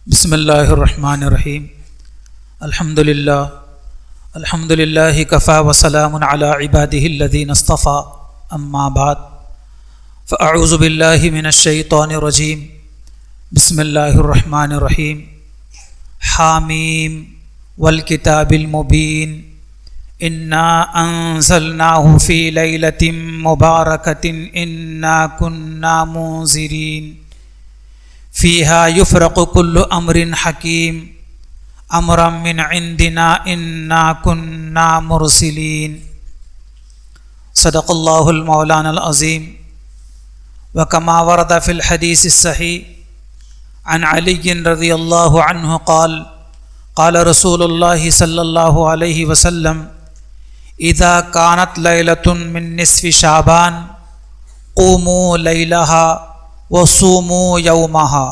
بسم اللہ الرحمن الرحیم الحمد للہ کفا وسلام علی عبادہ الذین اصطفیٰ اما بعد فاعوذ باللہ من الشیطان الرجیم بسم اللہ الرحمن الرحیم حامیم والکتاب المبین انا انزلناہ فی لیلۃ مبارکۃ انا کنا منذرین فیہا یفرق کل امر حکیم امرا من عندنا انا کنا مرسلین صدق اللہ المولانا العظیم وکما ورد فی الحدیث الصحیح عن علی رضی اللہ عنہ قال قال رسول اللہ صلی اللہ علیہ وسلم اذا كانت لیلۃ من نصف شعبان قوموا لیلہا وصوموا يومها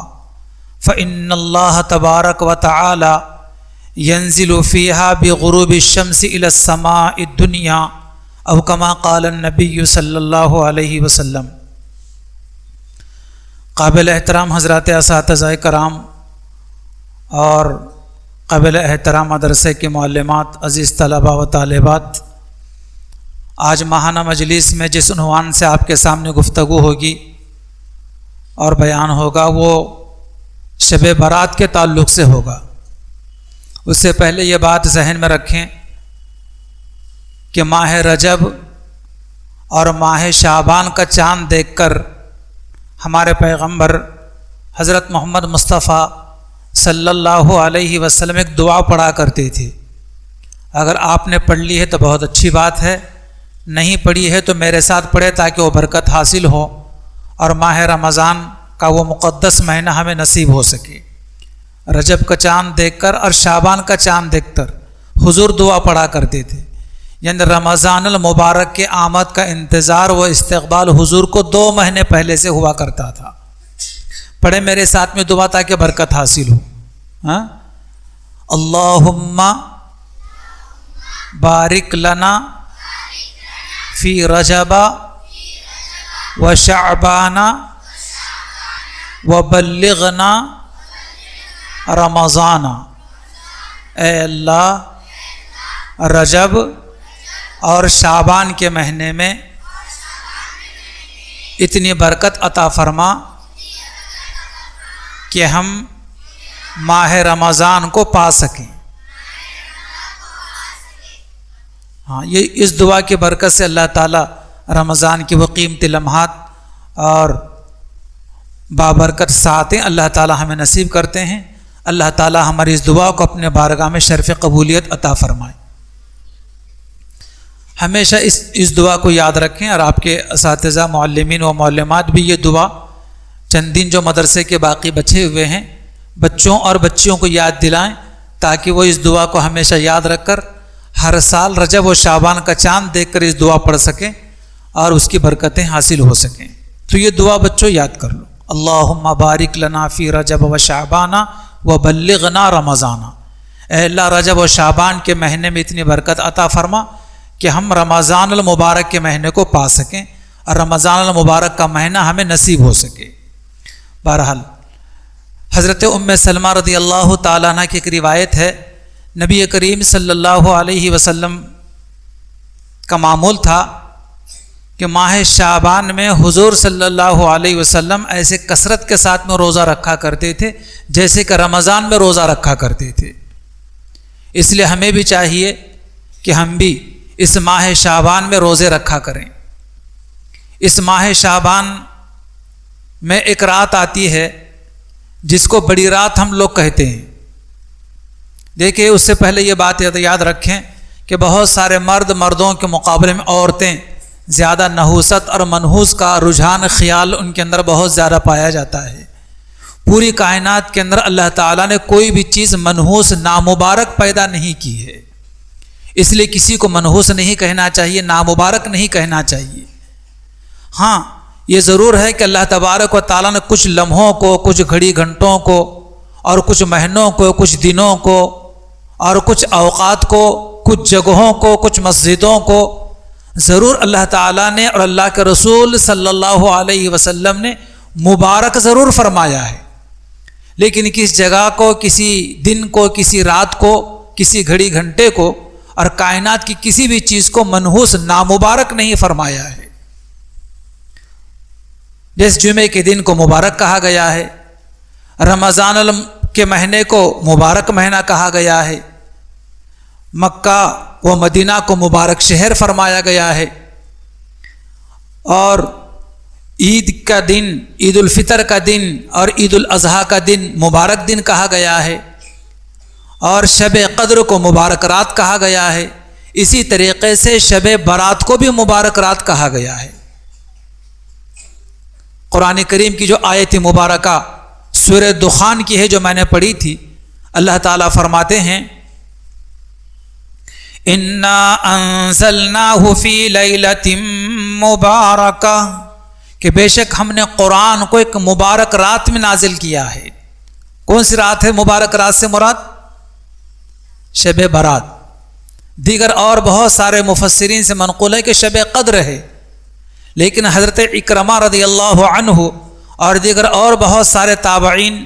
فإن الله تبارك وتعالى ينزل فيها بغروب الشمس إلى السماء الدنيا أو كما قال النبي صلى الله عليه وسلم۔ قابل احترام حضرات اساتذہ کرام اور قابل احترام مدرسے کے معلمات، عزیز طلباء و طالبات، آج ماہانہ مجلس میں جس عنوان سے آپ کے سامنے گفتگو ہوگی اور بیان ہوگا وہ شب برات کے تعلق سے ہوگا۔ اس سے پہلے یہ بات ذہن میں رکھیں کہ ماہ رجب اور ماہ شعبان کا چاند دیکھ کر ہمارے پیغمبر حضرت محمد مصطفیٰ صلی اللہ علیہ وسلم ایک دعا پڑھا کرتے تھے۔ اگر آپ نے پڑھ لی ہے تو بہت اچھی بات ہے، نہیں پڑھی ہے تو میرے ساتھ پڑھے تاکہ وہ برکت حاصل ہو اور ماہ رمضان کا وہ مقدس مہینہ ہمیں نصیب ہو سکے۔ رجب کا چاند دیکھ کر اور شعبان کا چاند دیکھ کر حضور دعا پڑھا کرتے تھے، یعنی رمضان المبارک کے آمد کا انتظار و استقبال حضور کو 2 مہینے پہلے سے ہوا کرتا تھا۔ پڑھے میرے ساتھ میں دعا تاکہ برکت حاصل ہو۔ اللہم بارک لنا فی رجب و شعبان و بلغنا رمضان۔ اے اللہ رجب اور شعبان کے مہینے میں اتنی برکت عطا فرما کہ ہم ماہ رمضان کو پا سکیں۔ ہاں، یہ اس دعا کی برکت سے اللہ تعالیٰ رمضان کی وہ قیمتی لمحات اور بابرکت ساعتیں اللہ تعالیٰ ہمیں نصیب کرتے ہیں۔ اللہ تعالیٰ ہماری اس دعا کو اپنے بارگاہ میں شرف قبولیت عطا فرمائے۔ ہمیشہ اس دعا کو یاد رکھیں، اور آپ کے اساتذہ معلمین و معلمات بھی یہ دعا چند دن جو مدرسے کے باقی بچے ہوئے ہیں بچوں اور بچیوں کو یاد دلائیں تاکہ وہ اس دعا کو ہمیشہ یاد رکھ کر ہر سال رجب و شعبان کا چاند دیکھ کر اس دعا پڑھ سکیں اور اس کی برکتیں حاصل ہو سکیں۔ تو یہ دعا بچوں یاد کر لو، اللہم بارک لنا فی رجب و شعبان و بلغنا رمضان۔ اے اللہ رجب و شعبان کے مہینے میں اتنی برکت عطا فرما کہ ہم رمضان المبارک کے مہینے کو پا سکیں اور رمضان المبارک کا مہینہ ہمیں نصیب ہو سکے۔ بہرحال حضرت ام سلمہ رضی اللہ تعالیٰ عنہ کی ایک روایت ہے، نبی کریم صلی اللہ علیہ وسلم کا معمول تھا کہ ماہ شعبان میں حضور صلی اللہ علیہ وسلم ایسے کثرت کے ساتھ میں روزہ رکھا کرتے تھے جیسے کہ رمضان میں روزہ رکھا کرتے تھے۔ اس لیے ہمیں بھی چاہیے کہ ہم بھی اس ماہ شعبان میں روزے رکھا کریں۔ اس ماہ شعبان میں ایک رات آتی ہے جس کو بڑی رات ہم لوگ کہتے ہیں۔ دیکھیں، اس سے پہلے یہ بات یاد رکھیں کہ بہت سارے مردوں کے مقابلے میں عورتیں زیادہ نحوست اور منحوس کا رجحان خیال ان کے اندر بہت زیادہ پایا جاتا ہے۔ پوری کائنات کے اندر اللہ تعالیٰ نے کوئی بھی چیز منحوس نامبارک پیدا نہیں کی ہے، اس لیے کسی کو منحوس نہیں کہنا چاہیے، نامبارک نہیں کہنا چاہیے۔ ہاں، یہ ضرور ہے کہ اللہ تبارک و تعالیٰ نے کچھ لمحوں کو، کچھ گھڑی گھنٹوں کو، اور کچھ مہینوں کو، کچھ دنوں کو، اور کچھ اوقات کو، کچھ جگہوں کو، کچھ مسجدوں کو ضرور اللہ تعالیٰ نے اور اللہ کے رسول صلی اللہ علیہ وسلم نے مبارک ضرور فرمایا ہے، لیکن کس جگہ کو، کسی دن کو، کسی رات کو، کسی گھڑی گھنٹے کو اور کائنات کی کسی بھی چیز کو منحوس نامبارک نہیں فرمایا ہے. جیسے جمعے کے دن کو مبارک کہا گیا ہے، رمضان کے مہینے کو مبارک مہینہ کہا گیا ہے، مکہ و مدینہ کو مبارک شہر فرمایا گیا ہے، اور عید کا دن، عید الفطر کا دن اور عید الاضحیٰ کا دن مبارک دن کہا گیا ہے، اور شب قدر کو مبارک رات کہا گیا ہے. اسی طریقے سے شب برات کو بھی مبارک رات کہا گیا ہے. قرآن کریم کی جو آیت مبارکہ سورہ دخان کی ہے جو میں نے پڑھی تھی، اللہ تعالیٰ فرماتے ہیں اِنَّا أَنزَلْنَاهُ فِي لَيْلَةٍ مُبَارَكَةٍ کہ بے شک ہم نے قرآن کو ایک مبارک رات میں نازل کیا ہے. کون سی رات ہے مبارک رات سے مراد؟ شب برات. دیگر اور بہت سارے مفسرین سے منقول ہے کہ شب قدر ہے، لیکن حضرت اکرمہ رضی اللہ عنہ اور دیگر اور بہت سارے تابعین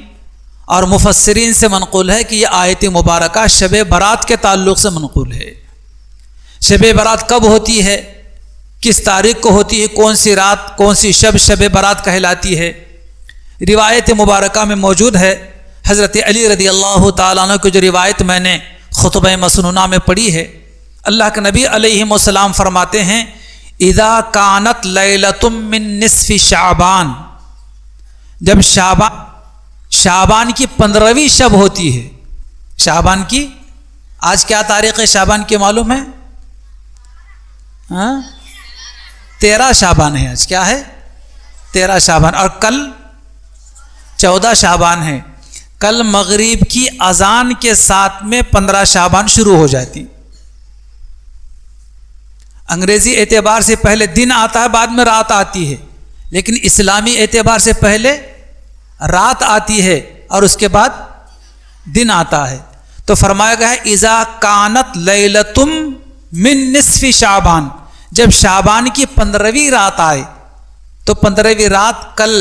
اور مفسرین سے منقول ہے کہ یہ آیت مبارکہ شب برات کے تعلق سے منقول ہے. شب برات کب ہوتی ہے، کس تاریخ کو ہوتی ہے، کون سی رات، کون سی شب برات کہلاتی ہے؟ روایت مبارکہ میں موجود ہے. حضرت علی رضی اللہ تعالیٰ عنہ کی جو روایت میں نے خطبہ مسنونہ میں پڑھی ہے، اللہ کے نبی علیہ السلام فرماتے ہیں اذا کانت لیلۃ من نصف شعبان، جب شعبان کی 15ویں شب ہوتی ہے. شعبان کی آج کیا تاریخ ہے شعبان کی معلوم ہے؟ 13 شعبان ہے. آج کیا ہے؟ 13 شعبان. اور کل 14 شعبان ہے. کل مغرب کی اذان کے ساتھ میں 15 شعبان شروع ہو جاتی. انگریزی اعتبار سے پہلے دن آتا ہے، بعد میں رات آتی ہے، لیکن اسلامی اعتبار سے پہلے رات آتی ہے اور اس کے بعد دن آتا ہے. تو فرمایا گیا ہے اذا کانت لیلۃ من نصف شعبان، جب شعبان کی 15ویں رات آئے تو 15ویں رات کل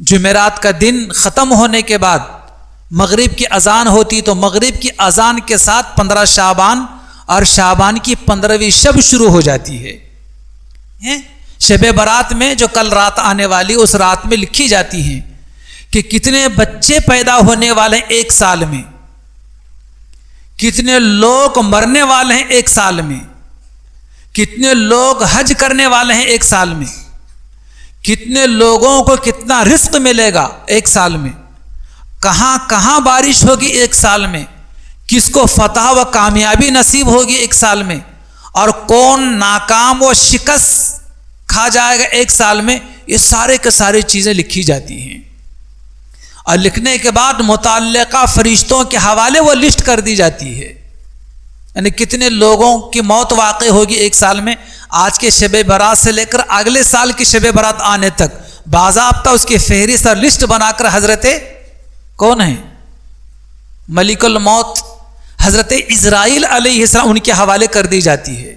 جمعرات کا دن ختم ہونے کے بعد مغرب کی اذان ہوتی، تو مغرب کی اذان کے ساتھ 15 شعبان اور شعبان کی 15ویں شب شروع ہو جاتی ہے. شب برات میں جو کل رات آنے والی اس رات میں لکھی جاتی ہیں کہ کتنے بچے پیدا ہونے والے ہیں ایک سال میں، کتنے لوگ مرنے والے ہیں ایک سال میں، کتنے لوگ حج کرنے والے ہیں ایک سال میں، کتنے لوگوں کو کتنا رزق ملے گا ایک سال میں، کہاں کہاں بارش ہوگی ایک سال میں، کس کو فتح و کامیابی نصیب ہوگی ایک سال میں، اور کون ناکام و شکست کھا جائے گا ایک سال میں. یہ سارے کے سارے چیزیں لکھی جاتی ہیں، اور لکھنے کے بعد متعلقہ فرشتوں کے حوالے وہ لسٹ کر دی جاتی ہے. یعنی کتنے لوگوں کی موت واقع ہوگی ایک سال میں. آج کے شب برات سے لے کر اگلے سال کی شب برات آنے تک باضابطہ اس کی فہرست اور لسٹ بنا کر حضرت کون ہیں؟ ملک الموت حضرت اسرائیل علیہ السلام ان کے حوالے کر دی جاتی ہے.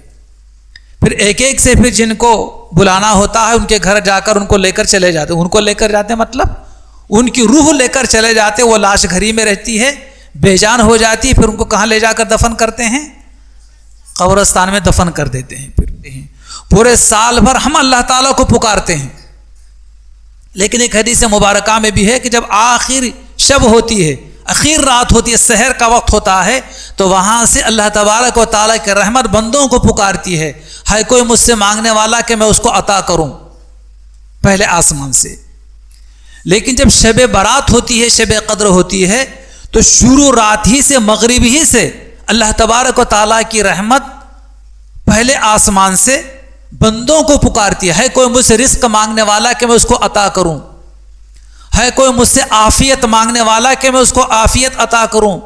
پھر ایک ایک سے پھر جن کو بلانا ہوتا ہے ان کے گھر جا کر ان کو لے کر چلے جاتے ہیں. ان کو لے کر جاتے ہیں مطلب ان کی روح لے کر چلے جاتے. وہ لاش گھری میں رہتی ہے، بے جان ہو جاتی ہے، پھر ان کو کہاں لے جا کر دفن کرتے ہیں؟ قبرستان میں دفن کر دیتے ہیں. پھر پورے سال بھر ہم اللہ تعالیٰ کو پکارتے ہیں، لیکن ایک حدیث مبارکہ میں بھی ہے کہ جب آخر شب ہوتی ہے، اخیر رات ہوتی ہے، سحر کا وقت ہوتا ہے، تو وہاں سے اللہ تبارک و تعالیٰ کی رحمت بندوں کو پکارتی ہے کوئی مجھ سے مانگنے والا کہ میں اس کو عطا کروں پہلے آسمان سے. لیکن جب شب برات ہوتی ہے، شب قدر ہوتی ہے، تو شروع رات ہی سے مغرب ہی سے اللہ تبارک و تعالیٰ کی رحمت پہلے آسمان سے بندوں کو پکارتی ہے کوئی مجھ سے رزق مانگنے والا کہ میں اس کو عطا کروں، ہے کوئی مجھ سے عافیت مانگنے والا کہ میں اس کو عافیت عطا کروں،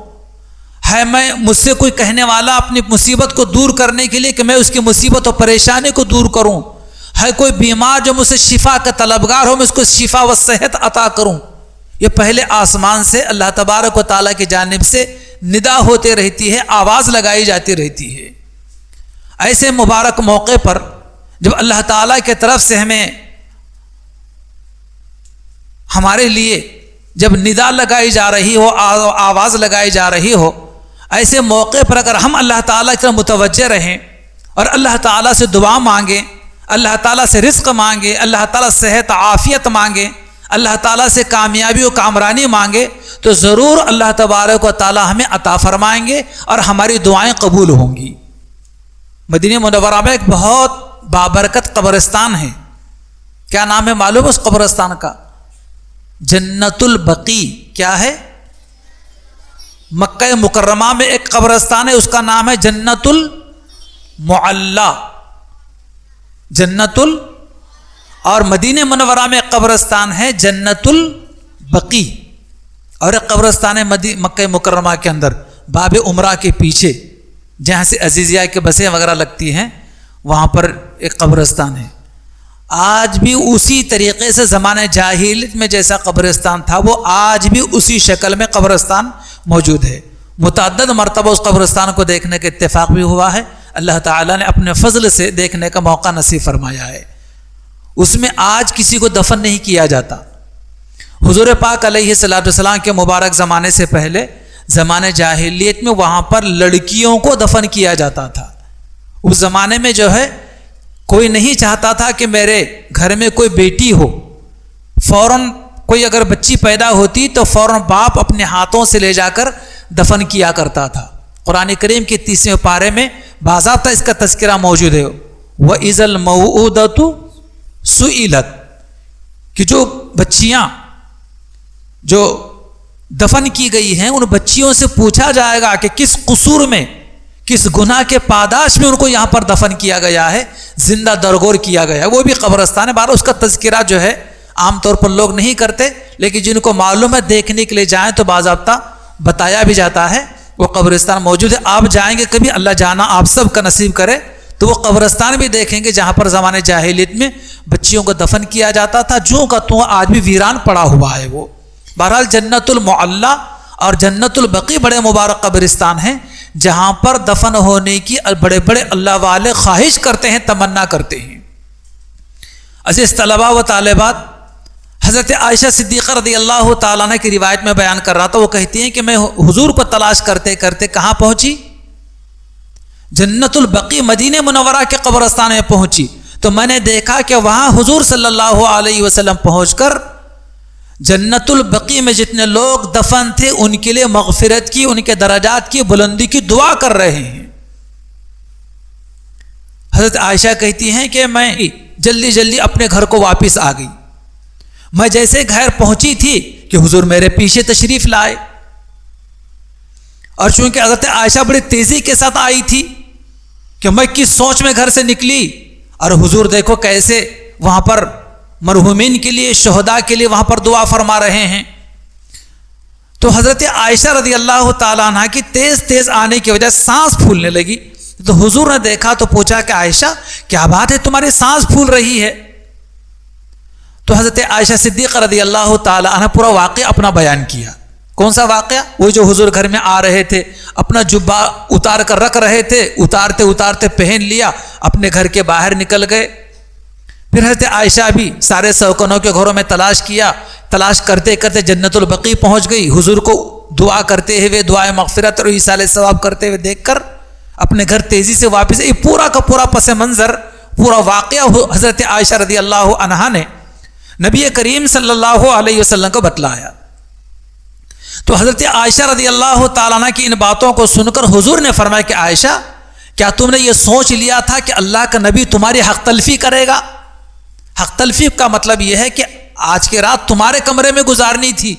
ہے میں مجھ سے کوئی کہنے والا اپنی مصیبت کو دور کرنے کے لیے کہ میں اس کی مصیبت و پریشانی کو دور کروں، ہے کوئی بیمار جو مجھ سے شفا کا طلبگار ہو میں اس کو شفا و صحت عطا کروں. یہ پہلے آسمان سے اللہ تبارک و تعالیٰ کی جانب سے ندا ہوتے رہتی ہے، آواز لگائی جاتی رہتی ہے. ایسے مبارک موقع پر جب اللہ تعالیٰ کی طرف سے ہمیں ہمارے لیے جب ندا لگائی جا رہی ہو، آواز لگائی جا رہی ہو، ایسے موقع پر اگر ہم اللہ تعالیٰ کی طرف متوجہ رہیں اور اللہ تعالیٰ سے دعا مانگیں، اللہ تعالیٰ سے رزق مانگیں، اللہ تعالیٰ سے صحت عافیت مانگیں، اللہ تعالیٰ سے کامیابی و کامرانی مانگے، تو ضرور اللہ تبارک و تعالیٰ ہمیں عطا فرمائیں گے اور ہماری دعائیں قبول ہوں گی۔ مدینہ منورہ میں ایک بہت بابرکت قبرستان ہے، کیا نام ہے معلوم ہے اس قبرستان کا؟ جنت البقی۔ کیا ہے؟ مکہ مکرمہ میں ایک قبرستان ہے، اس کا نام ہے جنت المعلی، جنت ال اور مدینہ منورہ میں ایک قبرستان ہے جنت البقی، اور ایک قبرستان ہے مکہ مکرمہ کے اندر باب عمرہ کے پیچھے، جہاں سے عزیزیہ کے بسیں وغیرہ لگتی ہیں، وہاں پر ایک قبرستان ہے۔ آج بھی اسی طریقے سے زمانے جاہلیت میں جیسا قبرستان تھا، وہ آج بھی اسی شکل میں قبرستان موجود ہے۔ متعدد مرتبہ اس قبرستان کو دیکھنے کا اتفاق بھی ہوا ہے، اللہ تعالیٰ نے اپنے فضل سے دیکھنے کا موقع نصیب فرمایا ہے۔ اس میں آج کسی کو دفن نہیں کیا جاتا۔ حضور پاک علیہ الصلوۃ والسلام کے مبارک زمانے سے پہلے زمانے جاہلیت میں وہاں پر لڑکیوں کو دفن کیا جاتا تھا۔ اس زمانے میں جو ہے کوئی نہیں چاہتا تھا کہ میرے گھر میں کوئی بیٹی ہو، فوراً کوئی اگر بچی پیدا ہوتی تو فوراً باپ اپنے ہاتھوں سے لے جا کر دفن کیا کرتا تھا۔ قرآن کریم کے 30ویں پارے میں باضابطہ اس کا تذکرہ موجود ہے، وَإِذَا الْمَوْءُودَةُ سُئِلَتْ، کہ جو بچیاں جو دفن کی گئی ہیں ان بچیوں سے پوچھا جائے گا کہ کس قصور میں، کس گناہ کے پاداش میں ان کو یہاں پر دفن کیا گیا ہے، زندہ درگور کیا گیا ہے۔ وہ بھی قبرستان ہے، بہرحال اس کا تذکرہ جو ہے عام طور پر لوگ نہیں کرتے، لیکن جن کو معلوم ہے دیکھنے کے لیے جائیں تو باضابطہ بتایا بھی جاتا ہے۔ وہ قبرستان موجود ہے، آپ جائیں گے کبھی، اللہ جانا آپ سب کا نصیب کرے، تو وہ قبرستان بھی دیکھیں گے جہاں پر زمانے جاہلیت میں بچیوں کو دفن کیا جاتا تھا، جو کا تو آج بھی ویران پڑا ہوا ہے وہ۔ بہرحال جنت المعلی اور جنت البقی بڑے مبارک قبرستان ہیں، جہاں پر دفن ہونے کی بڑے بڑے اللہ والے خواہش کرتے ہیں، تمنا کرتے ہیں۔ عزیز طلباء و طالبات، حضرت عائشہ صدیقہ رضی اللہ تعالیٰ عنہ کی روایت میں بیان کر رہا تھا، وہ کہتی ہیں کہ میں حضور کو تلاش کرتے کرتے کہاں پہنچی؟ جنت البقی مدینہ منورہ کے قبرستان میں پہنچی، تو میں نے دیکھا کہ وہاں حضور صلی اللہ علیہ وسلم پہنچ کر جنت البقی میں جتنے لوگ دفن تھے ان کے لیے مغفرت کی، ان کے درجات کی بلندی کی دعا کر رہے ہیں۔ حضرت عائشہ کہتی ہیں کہ میں جلدی جلدی اپنے گھر کو واپس آ گئی۔ میں جیسے گھر پہنچی تھی کہ حضور میرے پیچھے تشریف لائے، اور چونکہ حضرت عائشہ بڑی تیزی کے ساتھ آئی تھی کہ میں کس سوچ میں گھر سے نکلی، اور حضور دیکھو کیسے وہاں پر مرحومین کے لیے، شہداء کے لیے وہاں پر دعا فرما رہے ہیں۔ تو حضرت عائشہ رضی اللہ تعالیٰ عنہ کی تیز تیز آنے کی وجہ سے سانس پھولنے لگی، تو حضور نے دیکھا تو پوچھا کہ عائشہ کیا بات ہے، تمہاری سانس پھول رہی ہے؟ تو حضرت عائشہ صدیقہ رضی اللہ تعالیٰ عنہ پورا واقعہ اپنا بیان کیا۔ کون سا واقعہ؟ وہ جو حضور گھر میں آ رہے تھے، اپنا جبہ اتار کر رکھ رہے تھے، اتارتے اتارتے پہن لیا، اپنے گھر کے باہر نکل گئے۔ پھر حضرت عائشہ بھی سارے سوکنوں کے گھروں میں تلاش کیا، تلاش کرتے کرتے جنت البقی پہنچ گئی۔ حضور کو دعا کرتے ہوئے، دعائے مغفرت اور ایصال ثواب کرتے ہوئے دیکھ کر اپنے گھر تیزی سے واپس۔ یہ پورا کا پورا پس منظر، پورا واقعہ حضرت عائشہ رضی اللہ عنہا نے نبی کریم صلی اللہ علیہ وسلم کو بتلایا۔ تو حضرت عائشہ رضی اللہ تعالیٰ عنہ کی ان باتوں کو سن کر حضور نے فرمایا کہ عائشہ کیا تم نے یہ سوچ لیا تھا کہ اللہ کا نبی تمہاری حق تلفی کرے گا؟ حق تلفی کا مطلب یہ ہے کہ آج کی رات تمہارے کمرے میں گزارنی تھی،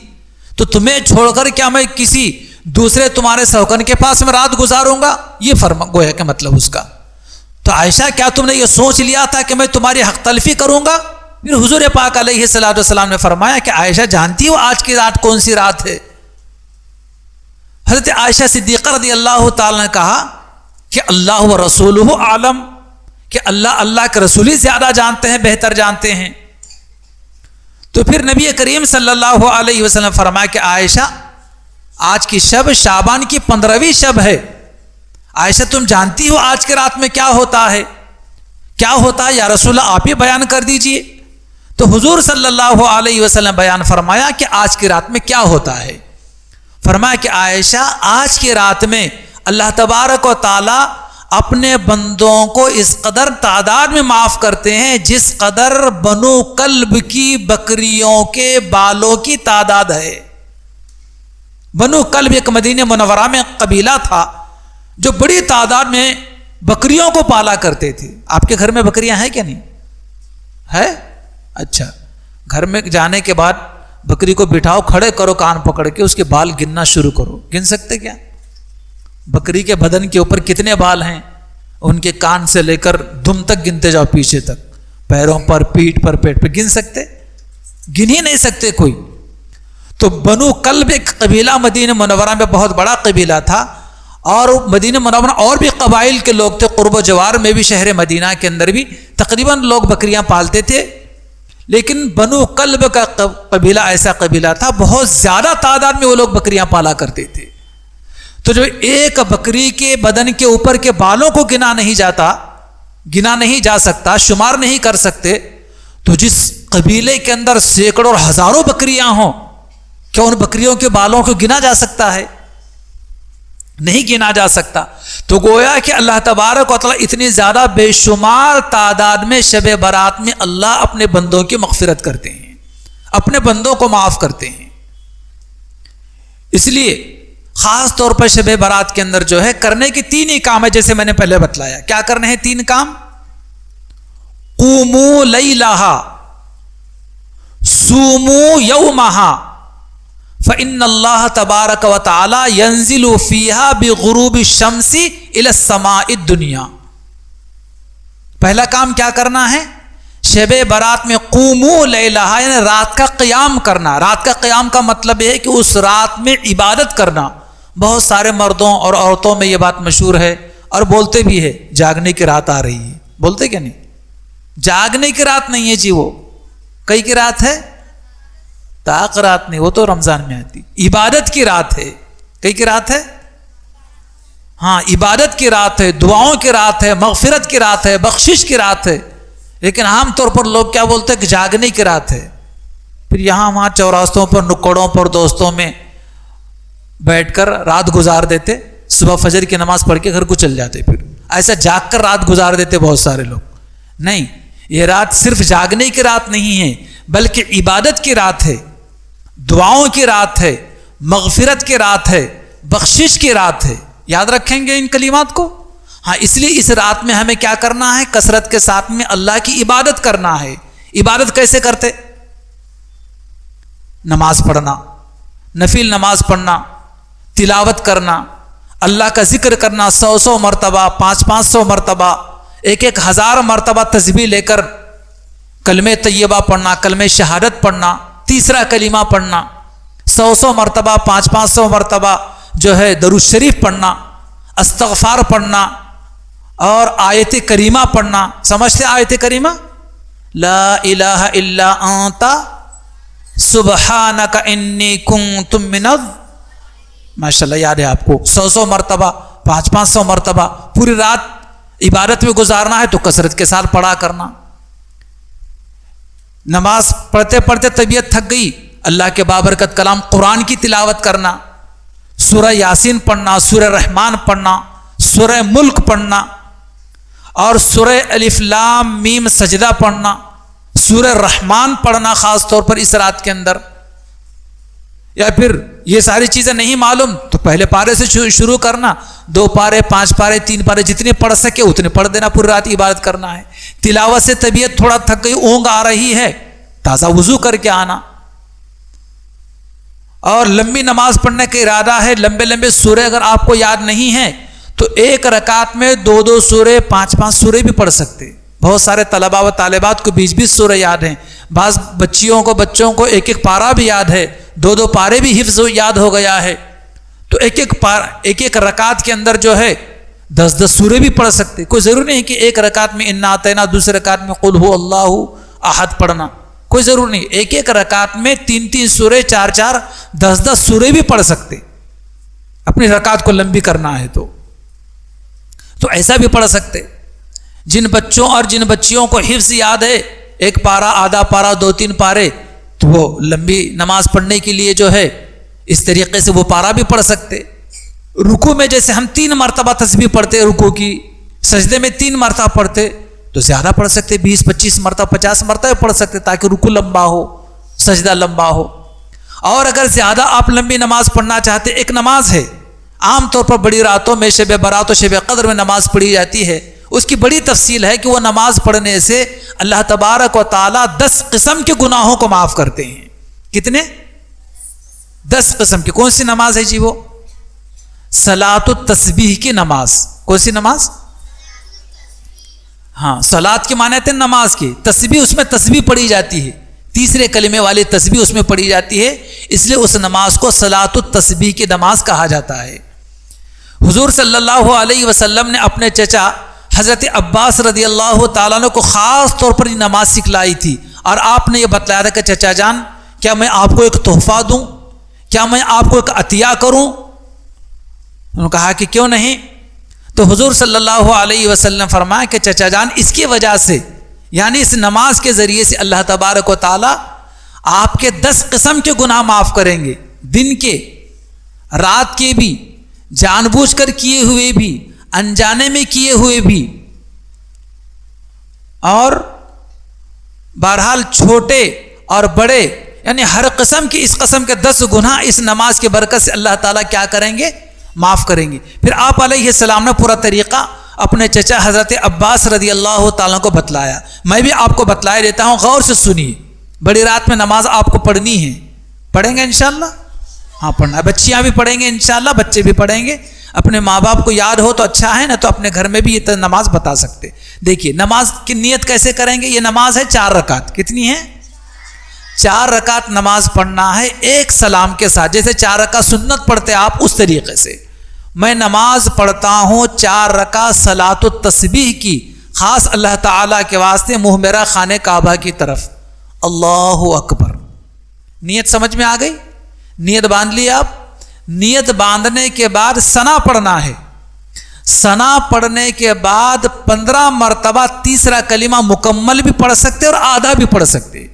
تو تمہیں چھوڑ کر کیا میں کسی دوسرے تمہارے سوکن کے پاس میں رات گزاروں گا؟ یہ گویا کہ مطلب اس کا۔ تو عائشہ کیا تم نے یہ سوچ لیا تھا کہ میں تمہاری حق تلفی کروں گا؟ پھر حضور پاک علیہ الصلوۃ والسلام نے فرمایا کہ عائشہ جانتی ہو آج کی رات کون سی رات ہے؟ حضرت عائشہ صدیقہ رضی اللہ تعالی نے کہا کہ اللہ و رسولہ عالم، کہ اللہ کے رسول ہی زیادہ جانتے ہیں، بہتر جانتے ہیں۔ تو پھر نبی کریم صلی اللہ علیہ وسلم فرمایا کہ عائشہ آج کی شب شعبان کی 15ویں شب ہے، عائشہ تم جانتی ہو آج کی رات میں کیا ہوتا ہے؟ کیا ہوتا ہے یا رسول اللہ آپ ہی بیان کر دیجئے۔ تو حضور صلی اللہ علیہ وسلم بیان فرمایا کہ آج کی رات میں کیا ہوتا ہے. فرمایا کہ عائشہ آج کی رات میں اللہ تبارک و تعالی اپنے بندوں کو اس قدر تعداد میں معاف کرتے ہیں جس قدر بنو کلب کی بکریوں کے بالوں کی تعداد ہے. بنو کلب ایک مدینہ منورہ میں قبیلہ تھا جو بڑی تعداد میں بکریوں کو پالا کرتے تھے. آپ کے گھر میں بکریاں ہیں کیا نہیں ہے؟ اچھا، گھر میں جانے کے بعد بکری کو بٹھاؤ، کھڑے کرو کان پکڑ کے، اس کے بال گننا شروع کرو. گن سکتے کیا؟ بکری کے بدن کے اوپر کتنے بال ہیں؟ ان کے کان سے لے کر دم تک گنتے جاؤ، پیچھے تک، پیروں پر، پیٹھ پر، پیٹ پہ. گن سکتے؟ گن ہی نہیں سکتے کوئی. تو بنو کلب ایک قبیلہ مدینہ منورہ میں بہت بڑا قبیلہ تھا، اور مدینہ منورہ اور بھی قبائل کے لوگ تھے، قرب و جوار میں بھی، شہر مدینہ کے اندر بھی تقریباً لوگ بکریاں پالتے تھے. لیکن بنو کلب کا قبیلہ ایسا قبیلہ تھا بہت زیادہ تعداد میں وہ لوگ بکریاں پالا کرتے تھے. تو جو ایک بکری کے بدن کے اوپر کے بالوں کو گنا نہیں جا سکتا، شمار نہیں کر سکتے، تو جس قبیلے کے اندر سینکڑوں اور ہزاروں بکریاں ہوں، کیا ان بکریوں کے بالوں کو گنا جا سکتا ہے؟ نہیں گنا جا سکتا. تو گویا کہ اللہ تبارک و تعالیٰ اتنی زیادہ بے شمار تعداد میں شب برات میں اللہ اپنے بندوں کی مغفرت کرتے ہیں، اپنے بندوں کو معاف کرتے ہیں. اس لیے خاص طور پر شب برات کے اندر جو ہے کرنے کی 3 ہی کام ہے، جیسے میں نے پہلے بتلایا. کیا کرنے ہیں 3 کام؟ قوموا لیلہا، صوموا یومہا، فإن اللہ تبارک و تعالی ینزل فیہا بغروب الشمس الی السماء الدنیا. پہلا کام کیا کرنا ہے؟ شب برات میں قوموا لیلہا، یعنی رات کا قیام کرنا. رات کا قیام کا مطلب یہ ہے کہ اس رات میں عبادت کرنا. بہت سارے مردوں اور عورتوں میں یہ بات مشہور ہے اور بولتے بھی ہے، جاگنے کی رات آ رہی ہے. بولتے کیا نہیں؟ جاگنے کی رات نہیں ہے جی، وہ کئی کی رات ہے؟ طاق رات نہیں، وہ تو رمضان میں آتی. عبادت کی رات ہے. کئی کی رات ہے؟ ہاں، عبادت کی رات ہے، دعاؤں کی رات ہے، مغفرت کی رات ہے، بخشش کی رات ہے. لیکن عام طور پر لوگ کیا بولتے ہیں کہ جاگنے کی رات ہے. پھر یہاں وہاں چوراستوں پر، نکڑوں پر، دوستوں میں بیٹھ کر رات گزار دیتے، صبح فجر کی نماز پڑھ کے گھر کو چل جاتے. پھر ایسا جاگ کر رات گزار دیتے بہت سارے لوگ. نہیں، یہ رات صرف جاگنے کی رات نہیں ہے بلکہ عبادت کی رات ہے، دعاؤں کی رات ہے، مغفرت کی رات ہے، بخشش کی رات ہے. یاد رکھیں گے ان کلمات کو؟ ہاں، اس لیے اس رات میں ہمیں کیا کرنا ہے؟ کثرت کے ساتھ میں اللہ کی عبادت کرنا ہے. عبادت کیسے کرتے؟ نماز پڑھنا، نفل نماز پڑھنا، تلاوت کرنا، اللہ کا ذکر کرنا 100 مرتبہ، 500 مرتبہ، 1000 مرتبہ تسبیح لے کر کلمہ طیبہ پڑھنا، کلمہ شہادت پڑھنا، تیسرا کلمہ پڑھنا، 100 مرتبہ، 500 مرتبہ جو ہے درود شریف پڑھنا، استغفار پڑھنا اور آیت کریمہ پڑھنا. سمجھتے آیت کریمہ؟ لا الہ الا انت سبحانک انی کنت من ماشاءاللہ یاد ہے آپ کو. 100 مرتبہ، 500 مرتبہ پوری رات عبادت میں گزارنا ہے تو کثرت کے ساتھ پڑھا کرنا. نماز پڑھتے پڑھتے طبیعت تھک گئی، اللہ کے بابرکت کلام قرآن کی تلاوت کرنا، سورہ یاسین پڑھنا، سورہ رحمان پڑھنا، سورہ ملک پڑھنا اور سورہ الف لام میم سجدہ پڑھنا، سورہ رحمان پڑھنا خاص طور پر اس رات کے اندر. یا پھر یہ ساری چیزیں نہیں معلوم تو پہلے پارے سے شروع کرنا، 2 پارے، 5 پارے، 3 پارے، جتنے پڑھ سکے اتنے پڑھ دینا. پوری رات عبادت کرنا ہے. تلاوت سے طبیعت تھوڑا تھک گئی، اونگ آ رہی ہے، تازہ وضو کر کے آنا. اور لمبی نماز پڑھنے کا ارادہ ہے، لمبے لمبے سورے اگر آپ کو یاد نہیں ہیں تو ایک رکعت میں 2 سورے، 5 سورے بھی پڑھ سکتے. بہت سارے طلباء و طالبات کو 20 سورے یاد ہیں، بعض بچوں کو ایک پارہ بھی یاد ہے، 2 پارے بھی حفظ یاد ہو گیا ہے. تو ایک رکعت کے اندر جو ہے 10 سورے بھی پڑھ سکتے. کوئی ضروری نہیں کہ ایک رکعت میں انا اعطینا، دوسرے رکعت میں قل هو اللہ احد پڑھنا، کوئی ضرور نہیں. ایک رکعت میں 3 سورے، 4 10 سورے بھی پڑھ سکتے اپنی رکعت کو لمبی کرنا ہے تو ایسا بھی پڑھ سکتے. جن بچوں اور جن بچیوں کو حفظ یاد ہے ایک پارا, آدھا پارا, 2-3 پارے, تو وہ لمبی نماز پڑھنے کے لیے جو ہے اس طریقے سے وہ پارا بھی پڑھ سکتے. رکوع میں جیسے ہم 3 مرتبہ تسبیح پڑھتے رکوع کی, سجدے میں 3 مرتبہ پڑھتے, تو زیادہ پڑھ سکتے, 20-25 مرتبہ 50 مرتبہ پڑھ سکتے, تاکہ رکوع لمبا ہو, سجدہ لمبا ہو. اور اگر زیادہ آپ لمبی نماز پڑھنا چاہتے, ایک نماز ہے عام طور پر بڑی راتوں میں شب برات و شب قدر میں نماز پڑھی جاتی ہے, اس کی بڑی تفصیل ہے کہ وہ نماز پڑھنے سے اللہ تبارک و تعالیٰ 10 قسم کے گناہوں کو معاف کرتے ہیں. کتنے؟ 10 قسم کی. کون سی نماز ہے جی وہ؟ صلاۃ التسبیح کی نماز. کون سی نماز؟ ہاں, صلاۃ کی معنی ہے نماز کی, تسبیح اس میں تسبیح پڑھی جاتی ہے, تیسرے کلمے والی تسبیح اس میں پڑھی جاتی ہے, اس لیے اس نماز کو صلاۃ التسبیح کی نماز کہا جاتا ہے. حضور صلی اللہ علیہ وسلم نے اپنے چچا حضرت عباس رضی اللہ تعالیٰ عنہ کو خاص طور پر یہ نماز سکھلائی تھی, اور آپ نے یہ بتلایا تھا کہ چچا جان کیا میں آپ کو ایک تحفہ دوں, کیا میں آپ کو ایک عطیہ کروں؟ انہوں نے کہا کہ کیوں نہیں. تو حضور صلی اللہ علیہ وسلم فرمایا کہ چچا جان اس کی وجہ سے, یعنی اس نماز کے ذریعے سے اللہ تبارک و تعالیٰ آپ کے 10 قسم کے گناہ معاف کریں گے, دن کے, رات کے بھی, جان بوجھ کر کیے ہوئے بھی, انجانے میں کیے ہوئے بھی, اور بہرحال چھوٹے اور بڑے, یعنی ہر قسم کی, اس قسم کے 10 گناہ اس نماز کی برکت سے اللہ تعالیٰ کیا کریں گے؟ معاف کریں گے. پھر آپ علیہ السلام نے پورا طریقہ اپنے چچا حضرت عباس رضی اللہ تعالیٰ کو بتلایا. میں بھی آپ کو بتلائے دیتا ہوں, غور سے سنیے. بڑی رات میں نماز آپ کو پڑھنی ہے, پڑھیں گے انشاءاللہ؟ ہاں پڑھنا ہے. بچیاں بھی پڑھیں گے انشاءاللہ, بچے بھی پڑھیں گے. اپنے ماں باپ کو یاد ہو تو اچھا ہے نا, تو اپنے گھر میں بھی یہ نماز بتا سکتے. دیکھیے نماز کی نیت کیسے کریں گے. یہ نماز ہے 4 رکعت. کتنی ہے؟ 4 رکعت نماز پڑھنا ہے ایک سلام کے ساتھ. جیسے 4 رکعت سنت پڑھتے آپ اس طریقے سے. میں نماز پڑھتا ہوں 4 رکعت صلاۃ التسبیح کی, خاص اللہ تعالیٰ کے واسطے, منہ میرا خانہ کعبہ کی طرف. اللہ اکبر. نیت سمجھ میں آ گئی؟ نیت باندھ لی آپ. نیت باندھنے کے بعد ثنا پڑھنا ہے. ثنا پڑھنے کے بعد 15 مرتبہ تیسرا کلمہ مکمل بھی پڑھ سکتے اور آدھا بھی پڑھ سکتے.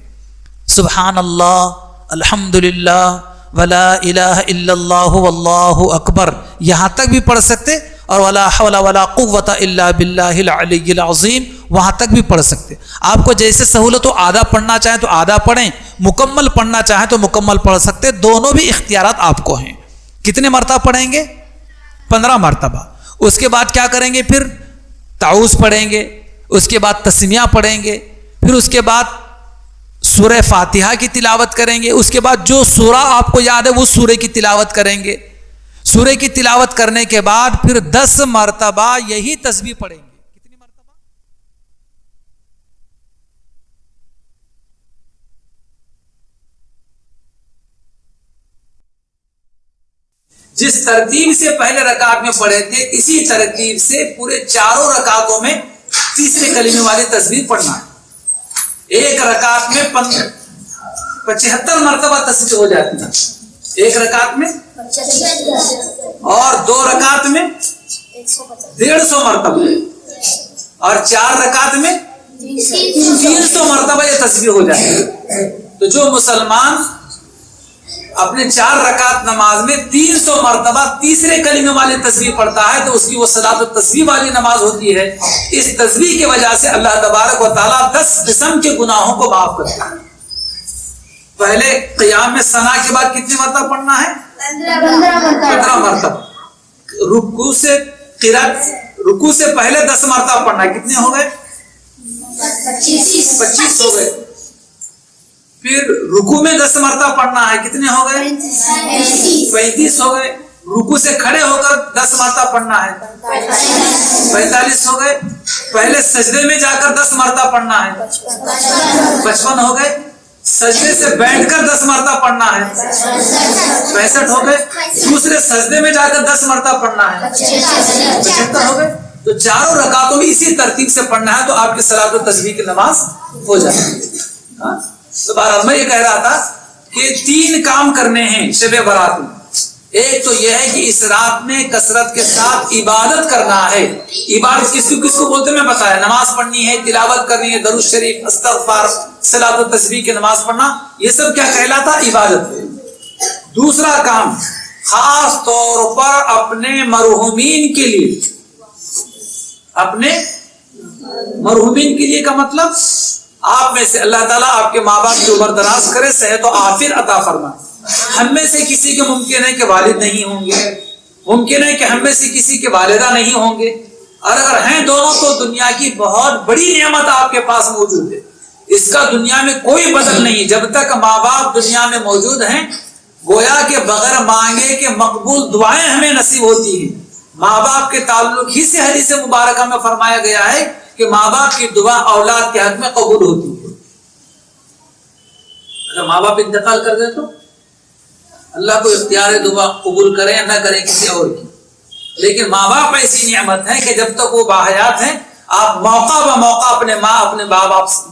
سبحان اللہ, الحمدللہ, ولا الہ الا اللہ واللہ اکبر, یہاں تک بھی پڑھ سکتے, اور ولا حول ولا قوت الا باللہ العلی العظیم, وہاں تک بھی پڑھ سکتے. آپ کو جیسے سہولت ہو, آدھا پڑھنا چاہیں تو آدھا پڑھیں, مکمل پڑھنا چاہیں تو مکمل پڑھ سکتے. دونوں بھی اختیارات آپ کو ہیں. کتنے مرتبہ پڑھیں گے؟ 15 مرتبہ. اس کے بعد کیا کریں گے؟ پھر تعوذ پڑھیں گے, اس کے بعد تسمیہ پڑھیں گے, پھر اس کے بعد سورہ فاتحہ کی تلاوت کریں گے. اس کے بعد جو سورہ آپ کو یاد ہے وہ سورہ کی تلاوت کریں گے. سورہ کی تلاوت کرنے کے بعد پھر 10 مرتبہ یہی تسبیح پڑھیں گے. کتنی مرتبہ؟ جس ترتیب سے پہلے رکعت میں پڑھے تھے اسی ترتیب سے پورے 4 رکعتوں میں تیسرے کلمے والی تسبیح پڑھنا ہے. ایک رکعت میں 75 مرتبہ تسبیح ہو جاتی ہے, ایک رکعت میں, اور 2 رکعت میں 150 مرتبہ, اور 4 رکعت میں 300 مرتبہ یہ تسبیح ہو جاتی ہے. تو جو مسلمان اپنے 4 رکعت نماز میں 300 مرتبہ تیسرے کلمے والی تسبیح پڑھتا ہے تو اس کی وہ صلاۃ التسبیح والی نماز ہوتی ہے. اس تسبیح کی وجہ سے اللہ تبارک و تعالیٰ 10 قسم کے گناہوں کو معاف کرتا ہے. پہلے قیام میں ثنا کے بعد کتنی مرتبہ پڑھنا ہے؟ 15 مرتبہ. رکوع سے قرات, رکوع سے پہلے 10 مرتبہ پڑھنا ہے. کتنے ہو گئے؟ 25 ہو گئے. پھر رکوع میں 10 مرتبہ پڑھنا ہے. کتنے ہو گئے؟ 35 ہو گئے. رکوع سے کھڑے ہو کر 10 مرتبہ پڑھنا ہے. 45 ہو گئے. پہلے سجدے میں جا کر 10 مرتبہ پڑھنا ہے. 55 ہو گئے. سجدے سے بیٹھ کر 10 مرتبہ پڑھنا ہے. 65 ہو گئے. دوسرے سجدے میں جا کر 10 مرتبہ پڑھنا ہے. 75 ہو گئے. تو 4 رکعتوں میں اسی ترتیب سے پڑھنا ہے تو آپ کی صلاۃ التسبیح کی نماز ہو جائے گی. تو بہرحال میں یہ کہہ رہا تھا کہ 3 کام کرنے ہیں شب برات میں. ایک تو یہ ہے کہ اس رات میں کثرت کے ساتھ عبادت کرنا ہے. عبادت کس کو بولتے ہیں میں بتایا. نماز پڑھنی ہے, تلاوت کرنی ہے, درود شریف, استغفار, صلاۃ و تسبیح کی نماز پڑھنا, یہ سب کیا کہلاتا؟ عبادت. دوسرا کام خاص طور پر اپنے مرحومین کے لیے, اپنے مرحومین کے لیے کا مطلب آپ میں سے اللہ تعالیٰ آپ کے ماں باپ کی عمر دراز کرے, صحت و عافیت عطا فرمائے. ہم میں سے کسی کے ممکن ہے کہ والد نہیں ہوں گے, ممکن ہے کہ ہم میں سے کسی کے والدہ نہیں ہوں گے, اور اگر ہیں دونوں تو دنیا کی بہت بڑی نعمت آپ کے پاس موجود ہے. اس کا دنیا میں کوئی بدل نہیں. جب تک ماں باپ دنیا میں موجود ہیں گویا کہ بغیر مانگے کہ مقبول دعائیں ہمیں نصیب ہوتی ہیں. ماں باپ کے تعلق ہی سے حدیث مبارکہ میں فرمایا گیا ہے کہ ماں باپ کی دعا اولاد کے حق میں قبول ہوتی ہے. اگر ماں باپ انتقال کر دیں تو اللہ کو اختیار دعا قبول کریں یا نہ کریں کسی اور کی, لیکن ماں باپ ایسی نعمت ہے کہ جب تک وہ باحیات ہیں آپ موقع بہ موقع اپنے ماں اپنے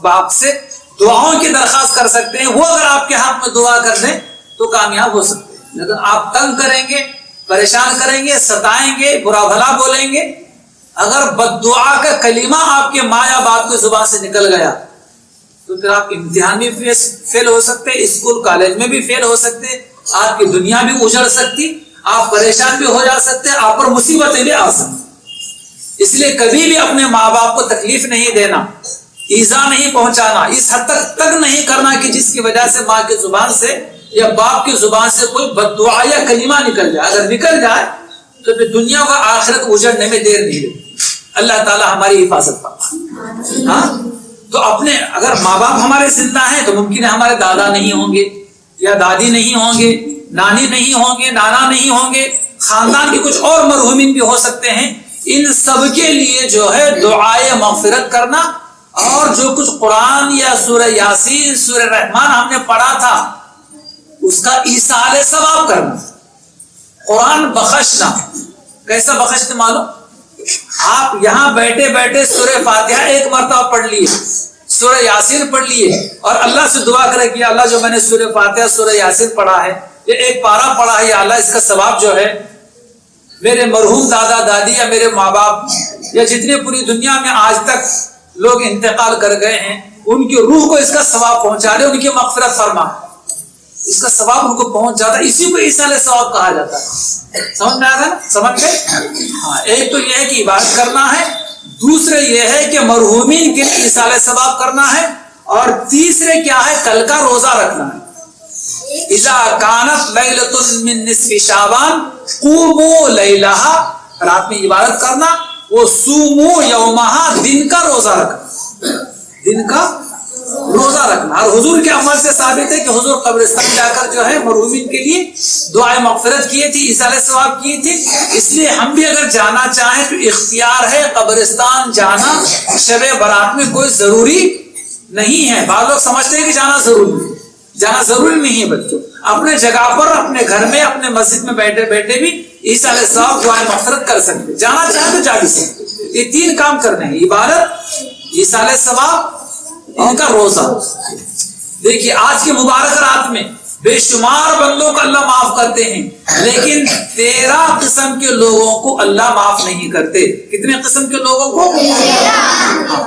باپ سے دعاؤں کی درخواست کر سکتے ہیں. وہ اگر آپ کے حق میں دعا کر دیں تو کامیاب ہو سکتے ہیں. لیکن آپ تنگ کریں گے, پریشان کریں گے, ستائیں گے, برا بھلا بولیں گے, اگر بد دعا کا کلمہ آپ کے ماں یا باپ کی زبان سے نکل گیا تو پھر آپ امتحان بھی فیل ہو سکتے, اسکول کالج میں بھی فیل ہو سکتے, آپ کی دنیا بھی اجڑ سکتی, آپ پریشان بھی ہو جا سکتے, آپ پر مصیبتیں بھی آ سکتی. اس لیے کبھی بھی اپنے ماں باپ کو تکلیف نہیں دینا, ایذا نہیں پہنچانا, اس حد تک نہیں کرنا کہ جس کی وجہ سے ماں کی زبان سے یا باپ کی زبان سے کوئی بد دعا یا کلمہ نکل جائے. اگر نکل جائے تو پھر دنیا و آخرت اجڑنے میں دیر نہیں لگتی. اللہ تعالیٰ ہماری حفاظت فرمائے. ہاں تو اپنے اگر ماں باپ ہمارے زندہ ہیں تو ممکن ہے ہمارے دادا نہیں ہوں گے یا دادی نہیں ہوں گے, نانی نہیں ہوں گے, نانا نہیں ہوں گے, خاندان کے کچھ اور مرحومین بھی ہو سکتے ہیں. ان سب کے لیے جو ہے دعائے مغفرت کرنا, اور جو کچھ قرآن یا سورہ یاسین, سورہ رحمان ہم نے پڑھا تھا اس کا ایصال ثواب کرنا. قرآن بخشنا, کیسا بخشتے معلوم؟ آپ یہاں بیٹھے بیٹھے سورہ فاتحہ ایک مرتبہ پڑھ لیے, سورہ یاسین پڑھ لیے, اور اللہ سے دعا کرے کہ اللہ جو میں نے سورہ فاتحہ سورہ یاسین پڑھا ہے, یہ ایک پارہ پڑھا ہے, یا اللہ اس کا ثواب جو ہے میرے مرحوم دادا دادی یا میرے ماں باپ یا جتنے پوری دنیا میں آج تک لوگ انتقال کر گئے ہیں ان کی روح کو اس کا ثواب پہنچا دے, ان کی مغفرت فرما, اس کا ثواب ان کو پہنچ جاتا ہے. اسی کو ایصال ثواب کہا جاتا ہے. سمجھ میں آیا نا؟ سمجھ گئے؟ ہاں, ایک تو یہ ہے کہ عبادت کرنا ہے, دوسرے یہ ہے کہ مرحومین کے لیے ایصال ثواب کرنا ہے, اور تیسرے کیا ہے؟ کل کا روزہ رکھنا ہے. اذا کانت لیلۃ من نصف شعبان قوموا لیلہا, رات میں عبادت کرنا, وہ صوموا یومہا, دن کا روزہ رکھنا, دن کا روزہ رکھنا. اور حضور کے عمل سے ثابت ہے کہ حضور قبرستان جا کر جو ہے مرحومین کے لیے دعائے مغفرت کیے تھی, ایصال ثواب کیے تھے. اس لیے ہم بھی اگر جانا چاہیں تو اختیار ہے, قبرستان جانا شب برات میں کوئی ضروری نہیں ہے. بعض لوگ سمجھتے ہیں کہ جانا ضروری ہے, جانا ضروری نہیں ہے. بچوں اپنے جگہ پر, اپنے گھر میں, اپنے مسجد میں بیٹھے بیٹھے بھی ایصال ثواب دعائے مغفرت کر سکتے, جانا چاہیں تو جا بھی سکتے. یہ تین کام کرنے ہیں, عبادت, ایصال ثواب, ان کا روزہ. دیکھیے آج کی مبارک رات میں بے شمار بندوں کو اللہ معاف کرتے ہیں, لیکن 13 قسم کے لوگوں کو اللہ معاف نہیں کرتے. کتنے قسم کے لوگوں کو؟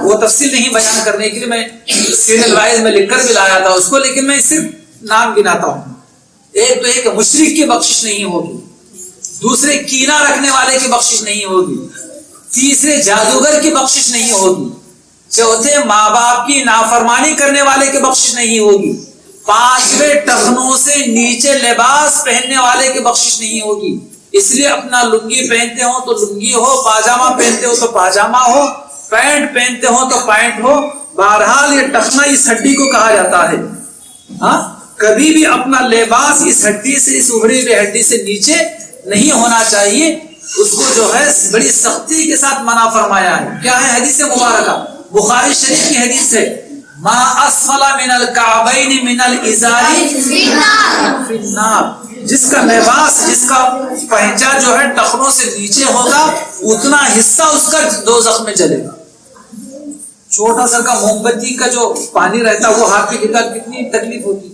وہ تفصیل نہیں بیان کرنے کے لیے میں سیریل وائز میں لکھ کر بھی لایا تھا اس کو, لیکن میں صرف نام گناتا ہوں. ایک تو ایک مشرک کی بخشش نہیں ہوگی, دوسرے کینہ رکھنے والے کی بخشش نہیں ہوگی, تیسرے جادوگر کی بخشش نہیں ہوگی, چوتھے ماں باپ کی نافرمانی کرنے والے کی بخشش نہیں ہوگی, پانچویں ٹخنوں سے نیچے لباس پہننے والے کی بخشش نہیں ہوگی. اس لیے اپنا لنگی پہنتے ہو تو لنگی ہو, پاجامہ پہنتے ہو تو پاجامہ ہو, پینٹ پہنتے ہو تو پینٹ ہو. بہرحال یہ ٹخنا اس ہڈی کو کہا جاتا ہے. ہاں, کبھی بھی اپنا لباس اس ہڈی سے, اس ابھری ہوئی ہڈی سے نیچے نہیں ہونا چاہیے. اس کو جو ہے بڑی سختی کے ساتھ منع فرمایا ہے. کیا ہے حدیث مبارکہ؟ بخاری شریف کی حدیث ہے, ما اسفل من الکعبین من الازار فی النار, جس کا لباس, جس کا پہنچا جو ہے ٹخنوں سے نیچے ہوگا اتنا حصہ اس کا دوزخ میں جلے گا. چھوٹا سا کا موم بتی کا جو پانی رہتا ہے وہ ہاتھ پہ گرتا کتنی تکلیف ہوتی,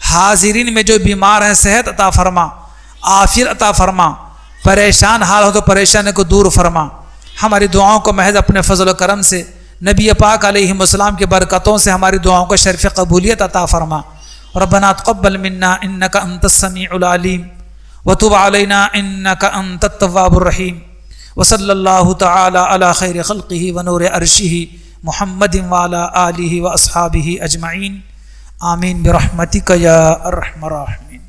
حاضرین میں جو بیمار ہیں صحت عطا فرما، عافیت عطا فرما، پریشان حال ہو تو پریشانی کو دور فرما، ہماری دعاؤں کو محض اپنے فضل و کرم سے، نبی پاک علیہ السلام کی برکتوں سے ہماری دعاؤں کو شرف قبولیت عطا فرما۔ ربنا تقبل منا انک انت السمیع العلیم وتب علینا انک انت التواب الرحیم، وصلی اللہ تعالی علی خیر خلقہ ونور عرشہ محمد وعلی آلہ واصحابہ اجمعین، آمین برحمتک یا ارحم الراحمین۔